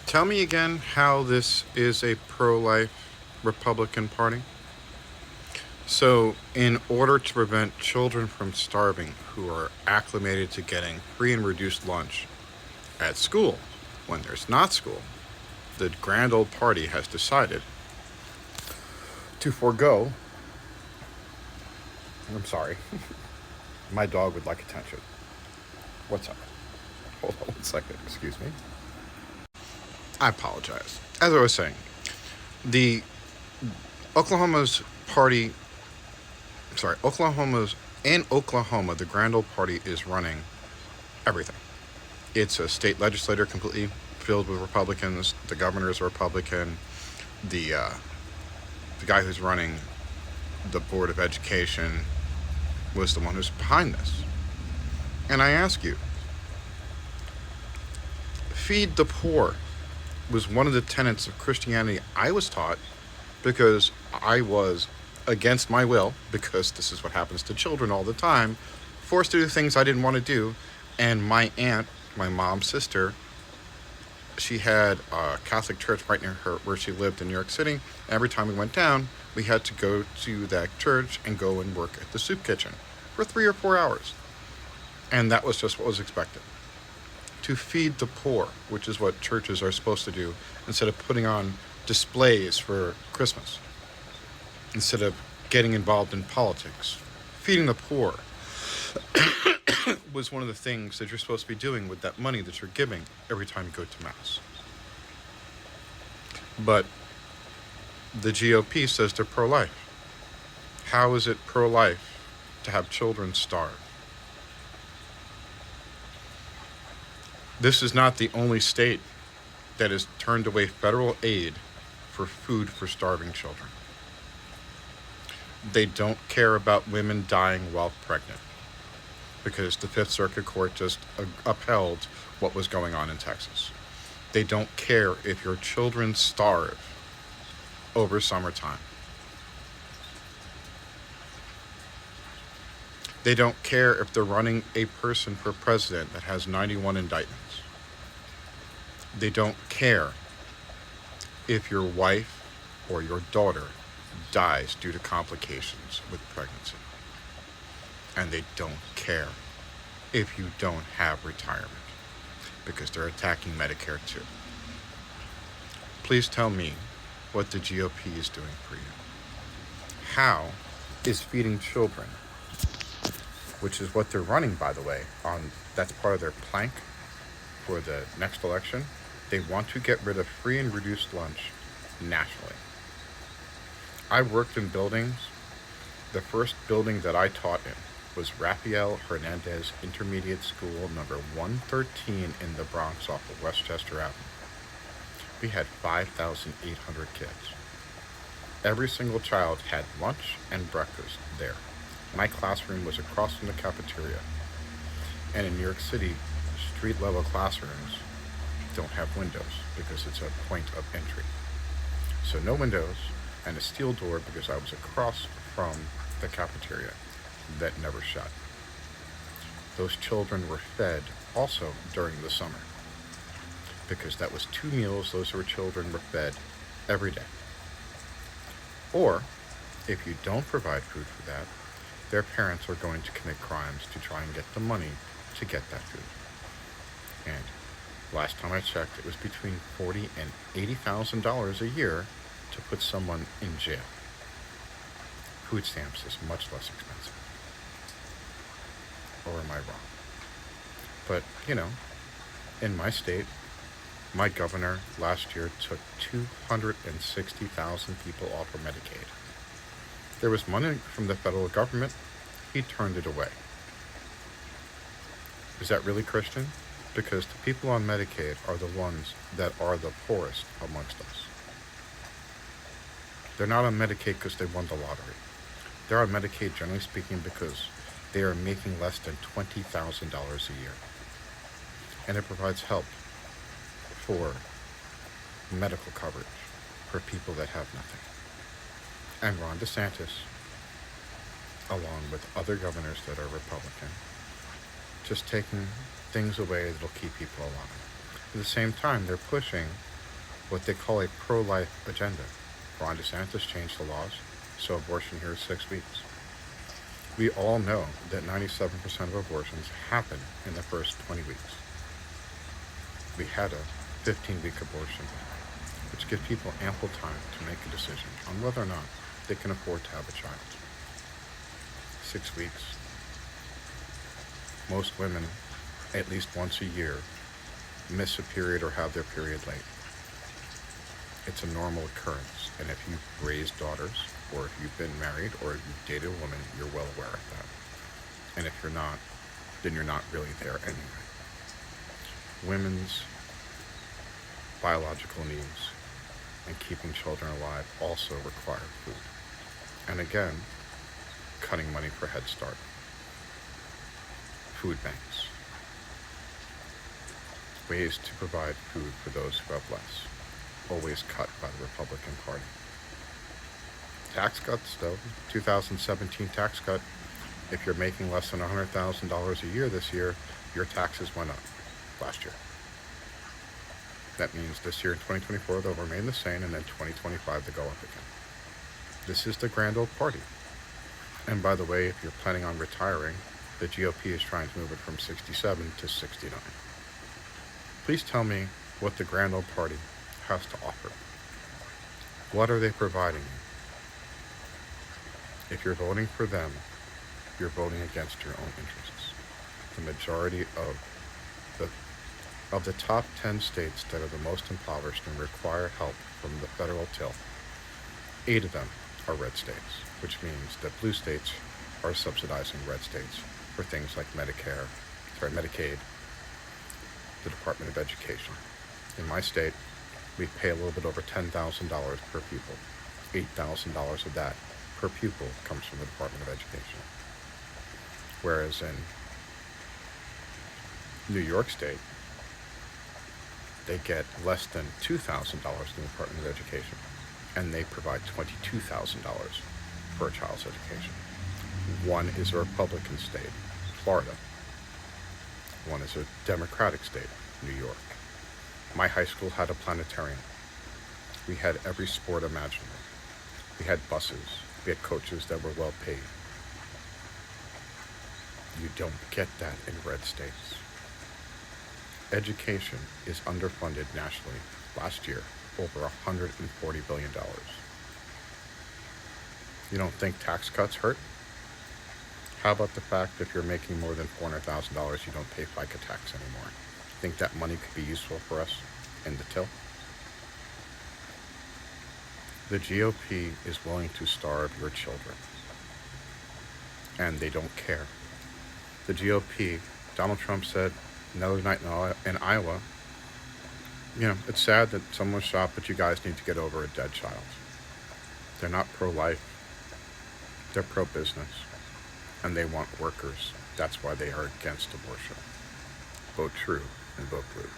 Tell me again how this is a pro-life Republican Party. So, in order to prevent children from starving who are acclimated to getting free and reduced lunch at school when there's not school, the grand old party has decided to forego. I'm sorry, my dog would like attention. What's up? Hold on 1 second, excuse me. I apologize. As I was saying, the Oklahoma's party, Oklahoma's in Oklahoma, the Grand Old Party is running everything. It's a state legislature completely filled with Republicans. The governor is a Republican. The guy who's running the Board of Education was the one who's behind this. And I ask you, feed the poor was one of the tenets of Christianity I was taught because I was against my will, because this is what happens to children all the time, forced to do things I didn't want to do. And my aunt, my mom's sister, she had a Catholic church right near her where she lived in New York City. Every time we went down, we had to go to that church and go and work at the soup kitchen for 3 or 4 hours. And that was just what was expected. To feed the poor, which is what churches are supposed to do, instead of putting on displays for Christmas, instead of getting involved in politics. Feeding the poor was one of the things that you're supposed to be doing with that money that you're giving every time you go to Mass. But the GOP says they're pro-life. How is it pro-life to have children starve? This is not the only state that has turned away federal aid for food for starving children. They don't care about women dying while pregnant because the Fifth Circuit Court just upheld what was going on in Texas. They don't care if your children starve over summertime. They don't care if they're running a person for president that has 91 indictments. They don't care if your wife or your daughter dies due to complications with pregnancy. And they don't care if you don't have retirement, because they're attacking Medicare too. Please tell me what the GOP is doing for you. How is feeding children, which is what they're running, by the way, on that's part of their plank for the next election. They want to get rid of free and reduced lunch nationally. I worked in buildings. The first building that I taught in was Rafael Hernandez Intermediate School, number 113 in the Bronx off of Westchester Avenue. We had 5,800 kids. Every single child had lunch and breakfast there. My classroom was across from the cafeteria. And in New York City, street-level classrooms don't have windows because it's a point of entry. So no windows and a steel door because I was across from the cafeteria that never shut. Those children were fed also during the summer because that was 2 meals those children were fed every day. Or, if you don't provide food for that, their parents are going to commit crimes to try and get the money to get that food. And last time I checked, it was between $40,000 and $80,000 a year to put someone in jail. Food stamps is much less expensive. Or am I wrong? But, in my state, my governor last year took 260,000 people off of Medicaid. There was money from the federal government. He turned it away. Is that really Christian? Because the people on Medicaid are the ones that are the poorest amongst us. They're not on Medicaid because they won the lottery. They're on Medicaid, generally speaking, because they are making less than $20,000 a year. And it provides help for medical coverage for people that have nothing. And Ron DeSantis, along with other governors that are Republican, just taking things away that'll keep people alive. At the same time, they're pushing what they call a pro-life agenda. Ron DeSantis changed the laws, so abortion here is 6 weeks. We all know that 97% of abortions happen in the first 20 weeks. We had a 15-week abortion, which gives people ample time to make a decision on whether or not they can afford to have a child. 6 weeks. Most women, at least once a year, miss a period or have their period late. It's a normal occurrence, and if you've raised daughters, or if you've been married, or if you've dated a woman, you're well aware of that. And if you're not, then you're not really there anyway. Women's biological needs and keeping children alive also require food. And again, cutting money for Head Start. Food banks. Ways to provide food for those who have less. Always cut by the Republican Party. Tax cuts, though. 2017 tax cut. If you're making less than $100,000 a year this year, your taxes went up last year. That means this year in 2024 they'll remain the same, and then 2025 they go up again. This is the grand old party. And by the way, if you're planning on retiring, the GOP is trying to move it from 67 to 69. Please tell me what the grand old party has to offer. What are they providing you? If you're voting for them, you're voting against your own interests. The majority of the top 10 states that are the most impoverished and require help from the federal TIL, 8 of them are red states, which means that blue states are subsidizing red states for things like Medicaid, the Department of Education. In my state, we pay a little bit over $10,000 per pupil. $8,000 of that per pupil comes from the Department of Education. Whereas in New York State, they get less than $2,000 from the Department of Education, and they provide $22,000 for a child's education. One is a Republican state, Florida. One is a Democratic state, New York. My high school had a planetarium. We had every sport imaginable. We had buses. We had coaches that were well paid. You don't get that in red states. Education is underfunded nationally last year, over $140 billion. You don't think tax cuts hurt? How about the fact that if you're making more than $400,000, you don't pay FICA tax anymore? Think that money could be useful for us in the till? The GOP is willing to starve your children, and they don't care. The GOP, Donald Trump said another night in Iowa, it's sad that someone was shot, but you guys need to get over a dead child. They're not pro-life. They're pro-business. And they want workers. That's why they are against abortion. Vote true and vote blue.